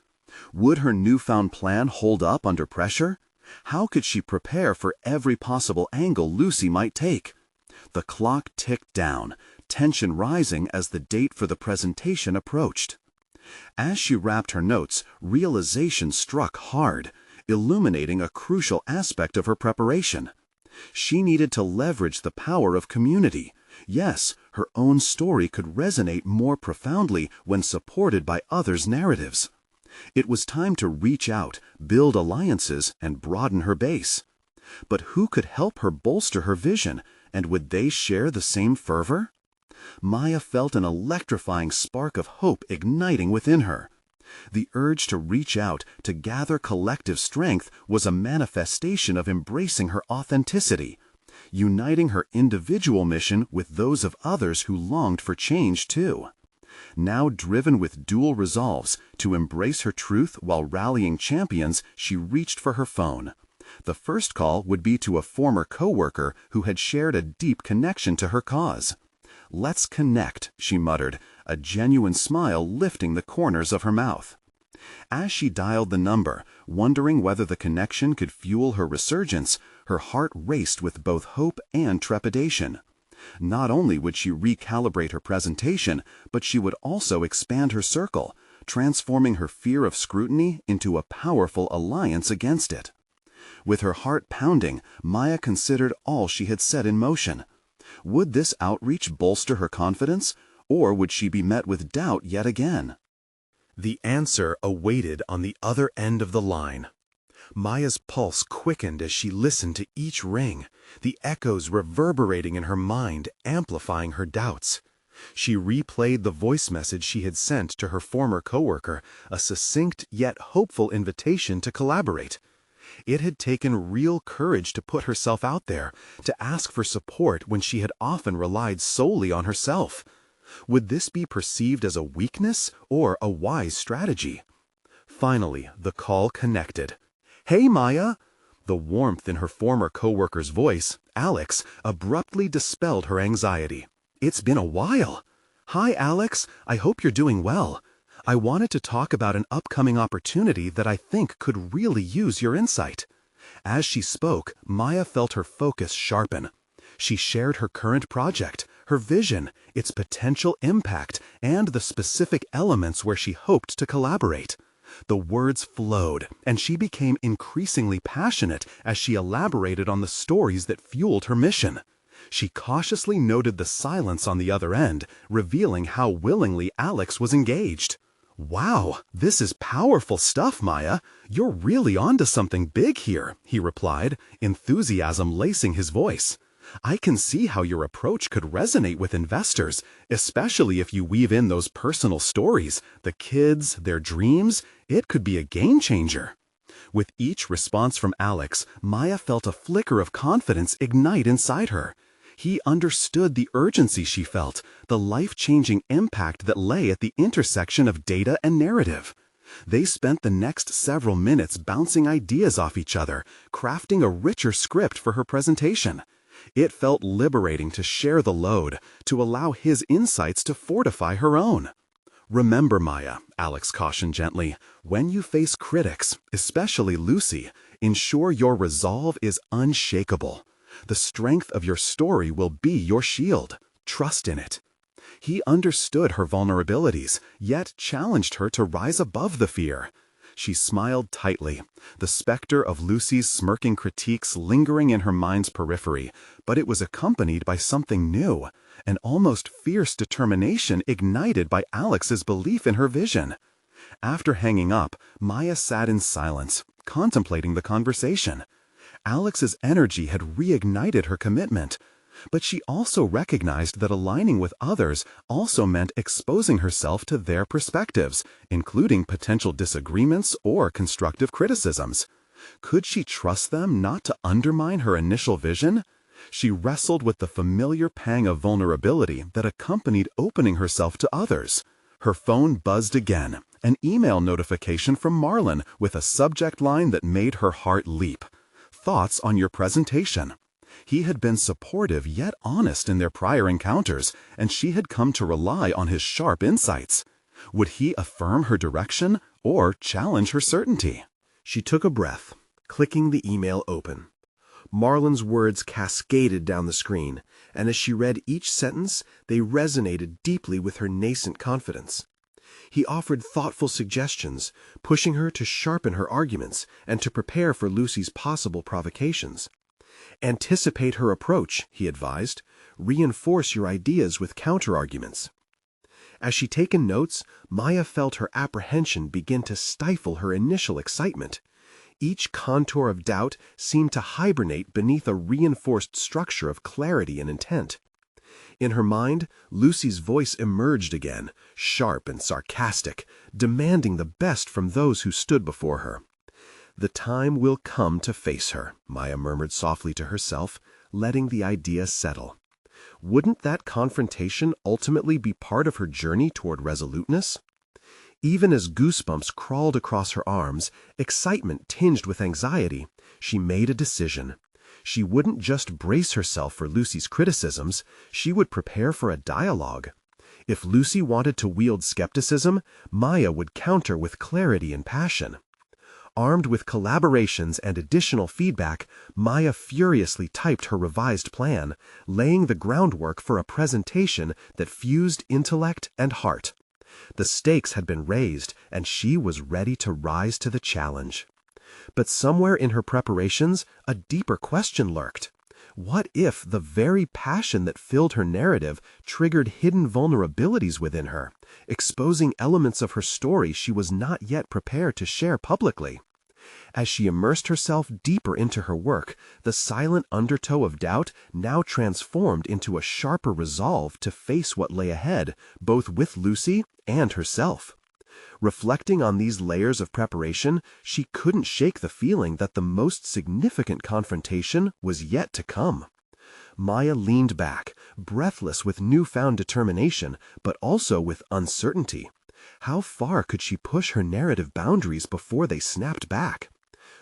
Would her newfound plan hold up under pressure? How could she prepare for every possible angle Lucy might take? The clock ticked down, tension rising as the date for the presentation approached. As she wrapped her notes, realization struck hard, illuminating a crucial aspect of her preparation. She needed to leverage the power of community. Yes, her own story could resonate more profoundly when supported by others' narratives. It was time to reach out, build alliances, and broaden her base. But who could help her bolster her vision, and would they share the same fervor? Maya felt an electrifying spark of hope igniting within her. The urge to reach out, to gather collective strength, was a manifestation of embracing her authenticity, uniting her individual mission with those of others who longed for change too. Now driven with dual resolves, to embrace her truth while rallying champions, she reached for her phone. The first call would be to a former coworker who had shared a deep connection to her cause. "Let's connect," she muttered, a genuine smile lifting the corners of her mouth. As she dialed the number, wondering whether the connection could fuel her resurgence, her heart raced with both hope and trepidation. Not only would she recalibrate her presentation, but she would also expand her circle, transforming her fear of scrutiny into a powerful alliance against it. With her heart pounding, Maya considered all she had set in motion. Would this outreach bolster her confidence, or would she be met with doubt yet again? The answer awaited on the other end of the line. Maya's pulse quickened as she listened to each ring, the echoes reverberating in her mind, amplifying her doubts. She replayed the voice message she had sent to her former coworker, a succinct yet hopeful invitation to collaborate. It had taken real courage to put herself out there, to ask for support when she had often relied solely on herself. Would this be perceived as a weakness or a wise strategy? Finally, the call connected. "Hey, Maya!" The warmth in her former coworker's voice, Alex, abruptly dispelled her anxiety. "It's been a while." "Hi, Alex. I hope you're doing well. I wanted to talk about an upcoming opportunity that I think could really use your insight." As she spoke, Maya felt her focus sharpen. She shared her current project, her vision, its potential impact, and the specific elements where she hoped to collaborate. The words flowed, and she became increasingly passionate as she elaborated on the stories that fueled her mission. She cautiously noted the silence on the other end, revealing how willingly Alex was engaged. "Wow, this is powerful stuff, Maya. You're really onto something big here," he replied, enthusiasm lacing his voice. "I can see how your approach could resonate with investors, especially if you weave in those personal stories, the kids, their dreams. It could be a game changer." With each response from Alex, Maya felt a flicker of confidence ignite inside her. He understood the urgency she felt, the life-changing impact that lay at the intersection of data and narrative. They spent the next several minutes bouncing ideas off each other, crafting a richer script for her presentation. It felt liberating to share the load, to allow his insights to fortify her own. "Remember, Maya," Alex cautioned gently, "when you face critics, especially Lucy, ensure your resolve is unshakable. The strength of your story will be your shield. Trust in it. He understood her vulnerabilities, yet challenged her to rise above the fear. She smiled tightly, the specter of Lucy's smirking critiques lingering in her mind's periphery, but it was accompanied by something new, an almost fierce determination ignited by Alex's belief in her vision. After hanging up, Maya sat in silence, contemplating the conversation. Alex's energy had reignited her commitment, but she also recognized that aligning with others also meant exposing herself to their perspectives, including potential disagreements or constructive criticisms. Could she trust them not to undermine her initial vision? She wrestled with the familiar pang of vulnerability that accompanied opening herself to others. Her phone buzzed again, an email notification from Marlon with a subject line that made her heart leap. Thoughts on your presentation. He had been supportive yet honest in their prior encounters, and she had come to rely on his sharp insights. Would he affirm her direction or challenge her certainty? She took a breath, clicking the email open. Marlon's words cascaded down the screen, and as she read each sentence, they resonated deeply with her nascent confidence. He offered thoughtful suggestions, pushing her to sharpen her arguments and to prepare for Lucy's possible provocations. Anticipate her approach, he advised. Reinforce your ideas with counterarguments. As she taken notes, Maya felt her apprehension begin to stifle her initial excitement. Each contour of doubt seemed to hibernate beneath a reinforced structure of clarity and intent. In her mind, Lucy's voice emerged again, sharp and sarcastic, demanding the best from those who stood before her. The time will come to face her, Maya murmured softly to herself, letting the idea settle. Wouldn't that confrontation ultimately be part of her journey toward resoluteness? Even as goosebumps crawled across her arms, excitement tinged with anxiety, she made a decision. She wouldn't just brace herself for Lucy's criticisms, she would prepare for a dialogue. If Lucy wanted to wield skepticism, Maya would counter with clarity and passion. Armed with collaborations and additional feedback, Maya furiously typed her revised plan, laying the groundwork for a presentation that fused intellect and heart. The stakes had been raised, and she was ready to rise to the challenge. But somewhere in her preparations, a deeper question lurked. What if the very passion that filled her narrative triggered hidden vulnerabilities within her, exposing elements of her story she was not yet prepared to share publicly? As she immersed herself deeper into her work, the silent undertow of doubt now transformed into a sharper resolve to face what lay ahead, both with Lucy and herself. Reflecting on these layers of preparation, she couldn't shake the feeling that the most significant confrontation was yet to come. Maya leaned back, breathless with newfound determination, but also with uncertainty. How far could she push her narrative boundaries before they snapped back?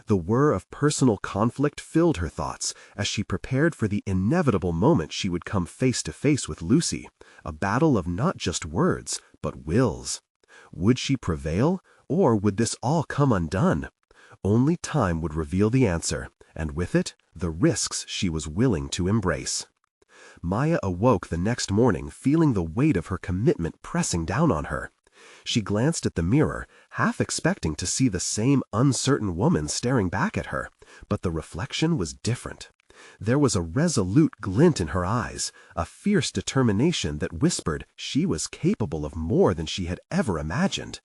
The whir of personal conflict filled her thoughts as she prepared for the inevitable moment she would come face to face with Lucy, a battle of not just words, but wills. Would she prevail, or would this all come undone? Only time would reveal the answer, and with it, the risks she was willing to embrace. Maya awoke the next morning feeling the weight of her commitment pressing down on her. She glanced at the mirror, half expecting to see the same uncertain woman staring back at her, but the reflection was different. There was a resolute glint in her eyes, a fierce determination that whispered she was capable of more than she had ever imagined.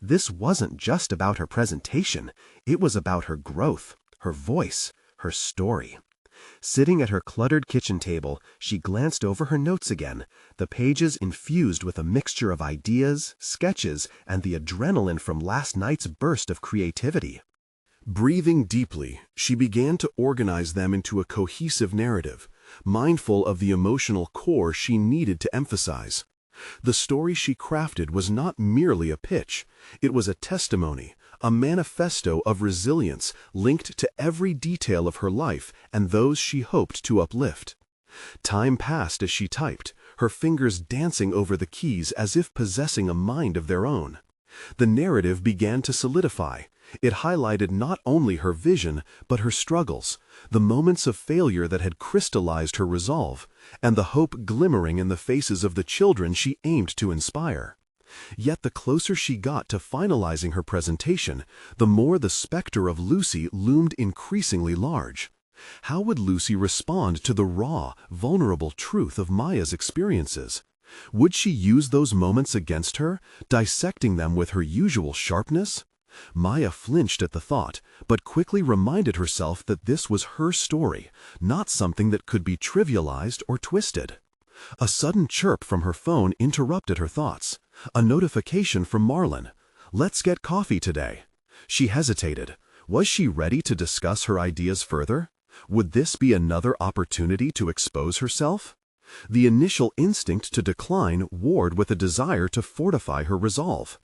This wasn't just about her presentation, it was about her growth, her voice, her story. Sitting at her cluttered kitchen table, she glanced over her notes again, the pages infused with a mixture of ideas, sketches, and the adrenaline from last night's burst of creativity. Breathing deeply, she began to organize them into a cohesive narrative, mindful of the emotional core she needed to emphasize. The story she crafted was not merely a pitch, it was a testimony, a manifesto of resilience linked to every detail of her life and those she hoped to uplift. Time passed as she typed, her fingers dancing over the keys as if possessing a mind of their own. The narrative began to solidify. It highlighted not only her vision, but her struggles, the moments of failure that had crystallized her resolve, and the hope glimmering in the faces of the children she aimed to inspire. Yet the closer she got to finalizing her presentation, the more the specter of Lucy loomed increasingly large. How would Lucy respond to the raw, vulnerable truth of Maya's experiences? Would she use those moments against her, dissecting them with her usual sharpness? Maya flinched at the thought, but quickly reminded herself that this was her story, not something that could be trivialized or twisted. A sudden chirp from her phone interrupted her thoughts. A notification from Marlon. "Let's get coffee today." She hesitated. Was she ready to discuss her ideas further? Would this be another opportunity to expose herself? The initial instinct to decline warred with a desire to fortify her resolve.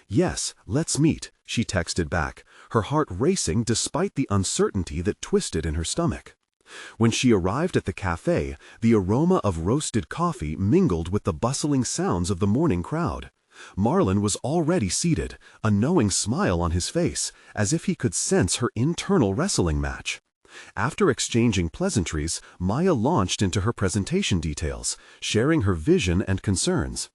"Yes, let's meet," she texted back, her heart racing despite the uncertainty that twisted in her stomach. When she arrived at the cafe, the aroma of roasted coffee mingled with the bustling sounds of the morning crowd. Marlon was already seated, a knowing smile on his face, as if he could sense her internal wrestling match. After exchanging pleasantries, Maya launched into her presentation details, sharing her vision and concerns.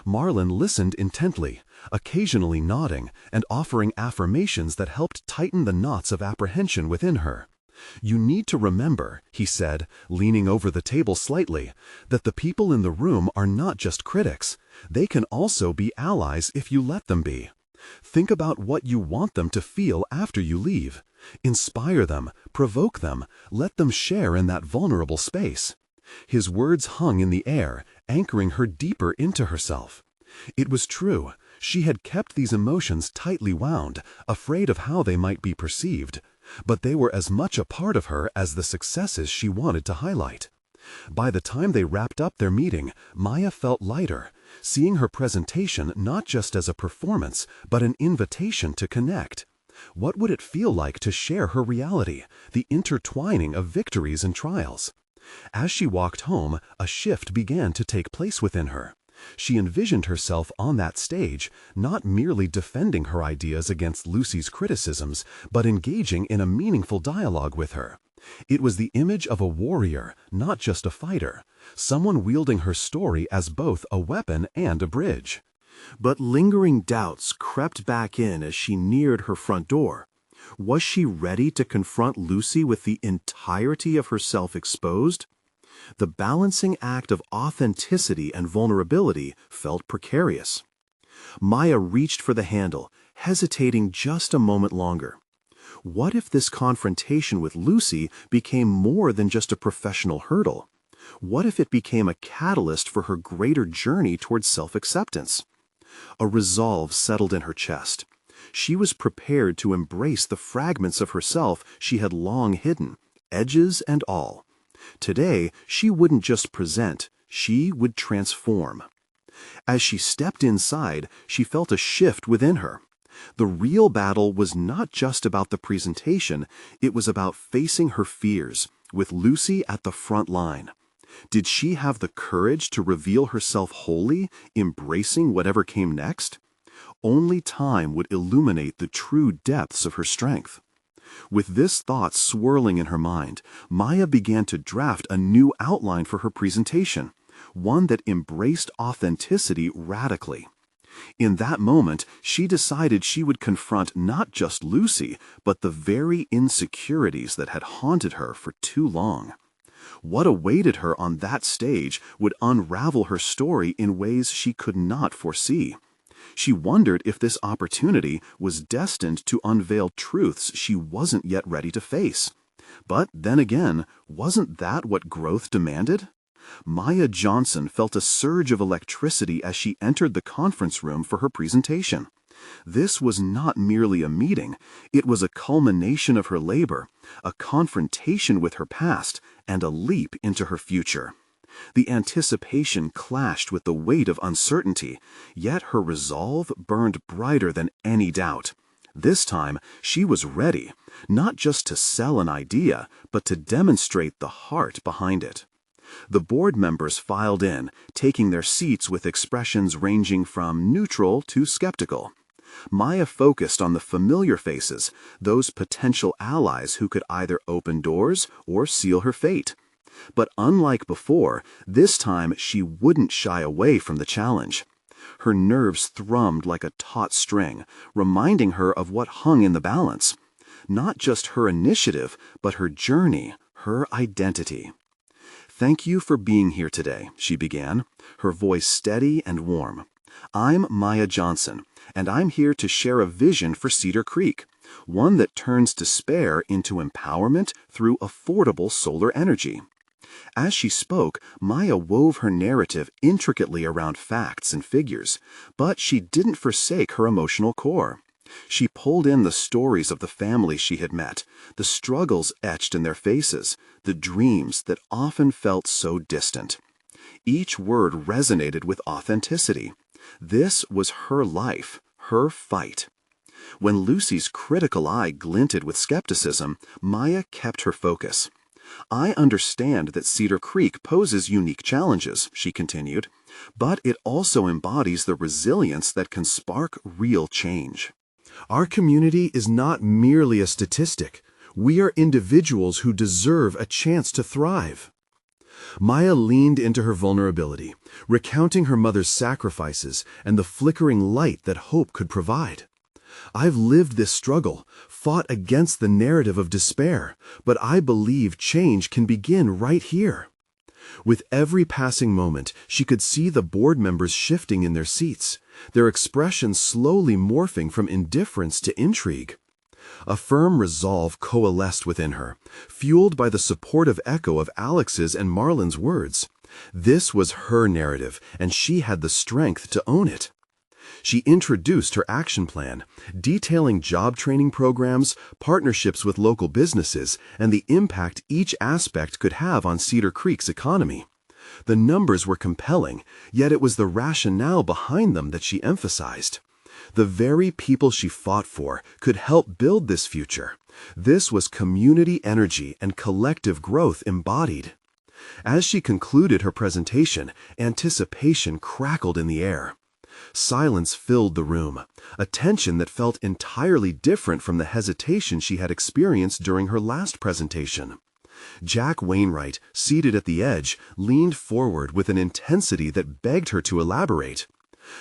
Marlon listened intently, occasionally nodding and offering affirmations that helped tighten the knots of apprehension within her. "You need to remember," he said, leaning over the table slightly, "that the people in the room are not just critics. They can also be allies if you let them be. Think about what you want them to feel after you leave. Inspire them, provoke them, let them share in that vulnerable space." His words hung in the air, anchoring her deeper into herself. It was true. She had kept these emotions tightly wound, afraid of how they might be perceived. But they were as much a part of her as the successes she wanted to highlight. By the time they wrapped up their meeting, Maya felt lighter, seeing her presentation not just as a performance, but an invitation to connect. What would it feel like to share her reality, the intertwining of victories and trials? As she walked home, a shift began to take place within her. She envisioned herself on that stage, not merely defending her ideas against Lucy's criticisms, but engaging in a meaningful dialogue with her. It was the image of a warrior, not just a fighter, someone wielding her story as both a weapon and a bridge. But lingering doubts crept back in as she neared her front door. Was she ready to confront Lucy with the entirety of herself exposed? The balancing act of authenticity and vulnerability felt precarious. Maya reached for the handle, hesitating just a moment longer. What if this confrontation with Lucy became more than just a professional hurdle? What if it became a catalyst for her greater journey towards self-acceptance? A resolve settled in her chest. She was prepared to embrace the fragments of herself she had long hidden, edges and all. Today, she wouldn't just present, she would transform. As she stepped inside, she felt a shift within her. The real battle was not just about the presentation, it was about facing her fears, with Lucy at the front line. Did she have the courage to reveal herself wholly, embracing whatever came next? Only time would illuminate the true depths of her strength. With this thought swirling in her mind, Maya began to draft a new outline for her presentation, one that embraced authenticity radically. In that moment, she decided she would confront not just Lucy, but the very insecurities that had haunted her for too long. What awaited her on that stage would unravel her story in ways she could not foresee. She wondered if this opportunity was destined to unveil truths she wasn't yet ready to face. But then again, wasn't that what growth demanded? Maya Johnson felt a surge of electricity as she entered the conference room for her presentation. This was not merely a meeting, it was a culmination of her labor, a confrontation with her past, and a leap into her future. The anticipation clashed with the weight of uncertainty, yet her resolve burned brighter than any doubt. This time, she was ready, not just to sell an idea, but to demonstrate the heart behind it. The board members filed in, taking their seats with expressions ranging from neutral to skeptical. Maya focused on the familiar faces, those potential allies who could either open doors or seal her fate. But unlike before, this time she wouldn't shy away from the challenge. Her nerves thrummed like a taut string, reminding her of what hung in the balance. Not just her initiative, but her journey, her identity. "Thank you for being here today," she began, her voice steady and warm. "I'm Maya Johnson, and I'm here to share a vision for Cedar Creek, one that turns despair into empowerment through affordable solar energy." As she spoke, Maya wove her narrative intricately around facts and figures, but she didn't forsake her emotional core. She pulled in the stories of the families she had met, the struggles etched in their faces, the dreams that often felt so distant. Each word resonated with authenticity. This was her life, her fight. When Lucy's critical eye glinted with skepticism, Maya kept her focus. "I understand that Cedar Creek poses unique challenges," she continued, "but it also embodies the resilience that can spark real change. Our community is not merely a statistic. We are individuals who deserve a chance to thrive." Maya leaned into her vulnerability, recounting her mother's sacrifices and the flickering light that hope could provide. "I've lived this struggle, fought against the narrative of despair, but I believe change can begin right here." With every passing moment, she could see the board members shifting in their seats, their expressions slowly morphing from indifference to intrigue. A firm resolve coalesced within her, fueled by the supportive echo of Alex's and Marlon's words. This was her narrative, and she had the strength to own it. She introduced her action plan, detailing job training programs, partnerships with local businesses, and the impact each aspect could have on Cedar Creek's economy. The numbers were compelling, yet it was the rationale behind them that she emphasized. The very people she fought for could help build this future. This was community energy and collective growth embodied. As she concluded her presentation, anticipation crackled in the air. Silence filled the room, a tension that felt entirely different from the hesitation she had experienced during her last presentation. Jack Wainwright, seated at the edge, leaned forward with an intensity that begged her to elaborate.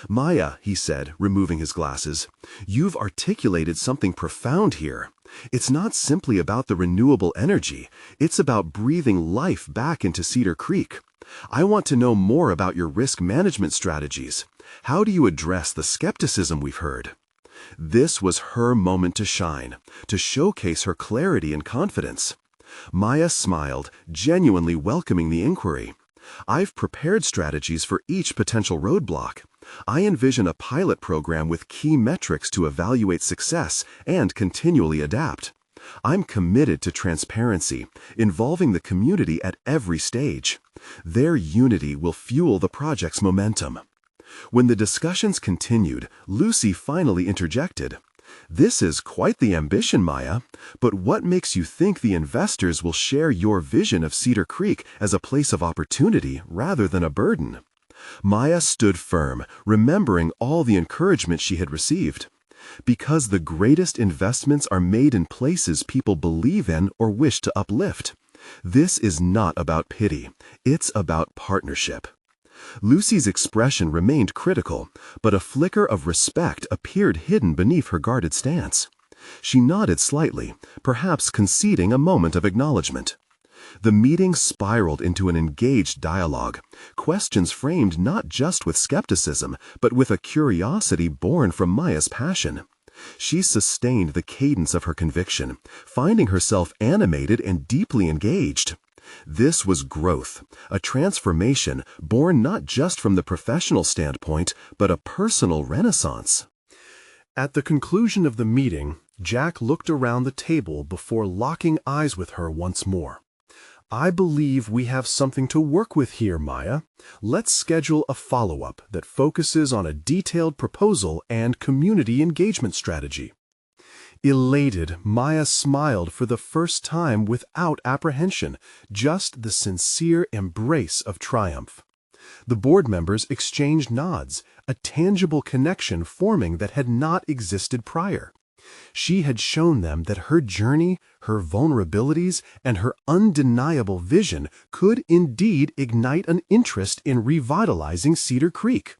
"Maya," he said, removing his glasses, "you've articulated something profound here. It's not simply about the renewable energy, it's about breathing life back into Cedar Creek. I want to know more about your risk management strategies. How do you address the skepticism we've heard?" This was her moment to shine, to showcase her clarity and confidence. Maya smiled, genuinely welcoming the inquiry. "I've prepared strategies for each potential roadblock. I envision a pilot program with key metrics to evaluate success and continually adapt. I'm committed to transparency, involving the community at every stage. Their unity will fuel the project's momentum." When the discussions continued, Lucy finally interjected. "This is quite the ambition, Maya, but what makes you think the investors will share your vision of Cedar Creek as a place of opportunity rather than a burden?" Maya stood firm, remembering all the encouragement she had received. "Because the greatest investments are made in places people believe in or wish to uplift. This is not about pity, it's about partnership." Lucy's expression remained critical, but a flicker of respect appeared hidden beneath her guarded stance. She nodded slightly, perhaps conceding a moment of acknowledgement. The meeting spiraled into an engaged dialogue, questions framed not just with skepticism, but with a curiosity born from Maya's passion. She sustained the cadence of her conviction, finding herself animated and deeply engaged. This was growth, a transformation born not just from the professional standpoint, but a personal renaissance. At the conclusion of the meeting, Jack looked around the table before locking eyes with her once more. "I believe we have something to work with here, Maya. Let's schedule a follow-up that focuses on a detailed proposal and community engagement strategy." Elated, Maya smiled for the first time without apprehension, just the sincere embrace of triumph. The board members exchanged nods, a tangible connection forming that had not existed prior. She had shown them that her journey, her vulnerabilities, and her undeniable vision could indeed ignite an interest in revitalizing Cedar Creek.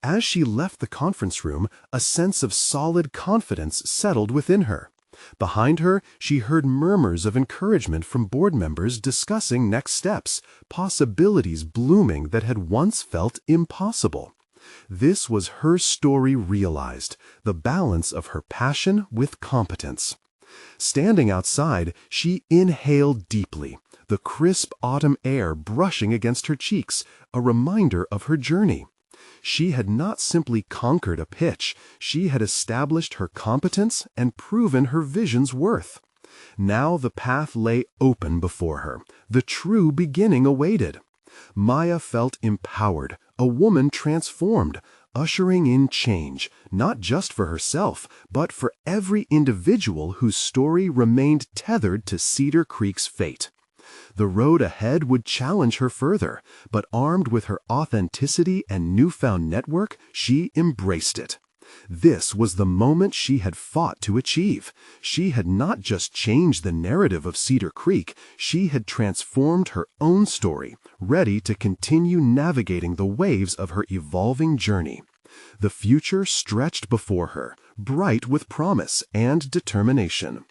As she left the conference room, a sense of solid confidence settled within her. Behind her, she heard murmurs of encouragement from board members discussing next steps, possibilities blooming that had once felt impossible. This was her story realized, the balance of her passion with competence. Standing outside, she inhaled deeply, the crisp autumn air brushing against her cheeks, a reminder of her journey. She had not simply conquered a pitch, she had established her competence and proven her vision's worth. Now the path lay open before her, the true beginning awaited. Maya felt empowered, a woman transformed, ushering in change, not just for herself, but for every individual whose story remained tethered to Cedar Creek's fate. The road ahead would challenge her further, but armed with her authenticity and newfound network, she embraced it. This was the moment she had fought to achieve. She had not just changed the narrative of Cedar Creek, she had transformed her own story, ready to continue navigating the waves of her evolving journey. The future stretched before her, bright with promise and determination.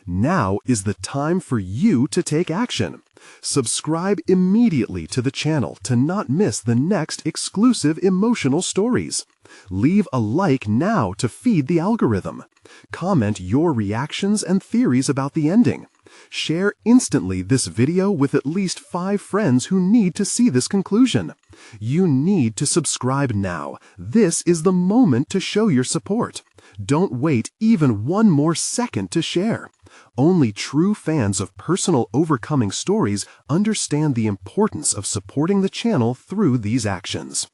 Now is the time for you to take action. Subscribe immediately to the channel to not miss the next exclusive emotional stories. Leave a like now to feed the algorithm. Comment your reactions and theories about the ending. Share instantly this video with at least 5 friends who need to see this conclusion. You need to subscribe now. This is the moment to show your support. Don't wait even one more second to share. Only true fans of personal overcoming stories understand the importance of supporting the channel through these actions.